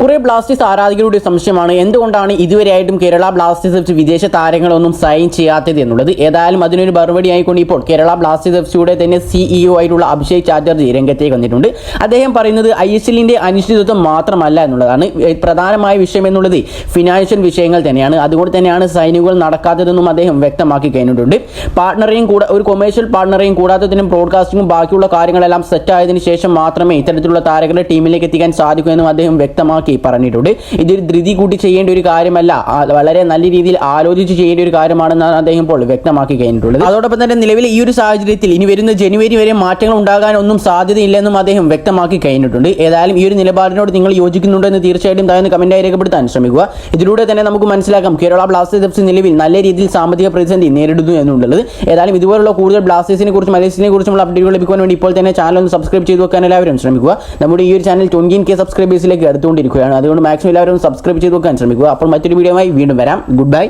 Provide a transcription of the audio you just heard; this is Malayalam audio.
കുറെ ബ്ലാസ്റ്റേഴ്സ് ആരാധകരുടെ സംശയമാണ് എന്തുകൊണ്ടാണ് ഇതുവരെയായിട്ടും കേരള ബ്ലാസ്റ്റേഴ്സ് എഫ് സി വിദേശ താരങ്ങളൊന്നും സൈൻ ചെയ്യാത്തത് എന്നുള്ളത്. ഏതായാലും അതിനൊരു മറുപടി ആയിക്കൊണ്ട് ഇപ്പോൾ കേരള ബ്ലാസ്റ്റേഴ്സ് എഫ് സിയുടെ തന്നെ CEO ആയിട്ടുള്ള അഭിഷേക് ചാറ്റർജി രംഗത്തേക്ക് വന്നിട്ടുണ്ട്. അദ്ദേഹം പറയുന്നത് ISLന്റെ അനിശ്ചിതത്വം മാത്രമല്ല എന്നുള്ളതാണ് പ്രധാനമായ വിഷയം എന്നുള്ളത്. ഫിനാൻഷ്യൽ വിഷയങ്ങൾ തന്നെയാണ്. അതുകൊണ്ട് തന്നെയാണ് സൈനുകൾ നടക്കാത്തതെന്നും അദ്ദേഹം വ്യക്തമാക്കി കഴിഞ്ഞിട്ടുണ്ട്. പാർട്ണറേയും ഒരു കൊമേഴ്ഷ്യൽ പാർട്ണറേയും കൂടാത്തതിനും ബ്രോഡ്കാസ്റ്റിംഗും ബാക്കിയുള്ള കാര്യങ്ങളെല്ലാം സെറ്റ് ആയതിനു ശേഷം മാത്രമേ ഇത്തരത്തിലുള്ള താരങ്ങളെ ടീമിലേക്ക് എത്തിക്കാൻ സാധിക്കൂ എന്നും അദ്ദേഹം വ്യക്തമാക്കി പറഞ്ഞിട്ടുണ്ട്. ഇതൊരു ധൃതി കൂട്ടി ചെയ്യേണ്ട ഒരു കാര്യമല്ല, വളരെ നല്ല രീതിയിൽ ആലോചിച്ച് ചെയ്യേണ്ട ഒരു കാര്യമാണെന്നാണ് അദ്ദേഹം ഇപ്പോൾ വ്യക്തമാക്കി കഴിഞ്ഞിട്ടുള്ളത്. അതോടൊപ്പം തന്നെ നിലവിൽ ഈ ഒരു സാഹചര്യത്തിൽ ഇനി വരുന്ന ജനുവരി വരെ മാറ്റങ്ങൾ ഉണ്ടാകാൻ ഒന്നും സാധ്യതയില്ലെന്നും അദ്ദേഹം വ്യക്തമാക്കി കഴിഞ്ഞിട്ടുണ്ട്. ഏതായാലും ഈ ഒരു നിലപാടിനോട് നിങ്ങൾ യോജിക്കുന്നുണ്ടെന്ന് തീർച്ചയായിട്ടും താഴ്ന്ന് കമന്റായി രേഖപ്പെടുത്താൻ ശ്രമിക്കുക. ഇതിലൂടെ തന്നെ നമുക്ക് മനസ്സിലാക്കാം കേരള ബ്ലാസ്റ്റേഴ്സ് എഫ് സി നിലവിൽ നല്ല രീതിയിൽ സാമ്പത്തിക പ്രതിസന്ധി നേരിടുന്നു എന്നുള്ളത്. ഏതായാലും ഇതുപോലുള്ള കൂടുതൽ ബ്ലാസ്റ്റേഴ്സിനെ കുറിച്ചും മലേഷ്യനെ കുറിച്ചുള്ള അപ്ഡേറ്റുകൾ ലഭിക്കാൻ വേണ്ടി ഇപ്പോൾ തന്നെ ചാനൽ ഒന്ന് സബ്സ്ക്രൈബ് ചെയ്ത് വെക്കാൻ എല്ലാവരും ശ്രമിക്കുക. നമ്മുടെ ഈ ഒരു ചാനൽ 20K സബ്സ്ക്രൈബേഴ്സിലേക്ക് അടുത്തുകൊണ്ടിരിക്കുകയാണ്. അതുകൊണ്ട് മാക്സിമം എല്ലാവരും സബ്സ്ക്രൈബ് ചെയ്ത് വെക്കാൻ ശ്രമിക്കുക. അപ്പോൾ മറ്റൊരു വീഡിയോയുമായി വീണ്ടും വരാം. Good bye.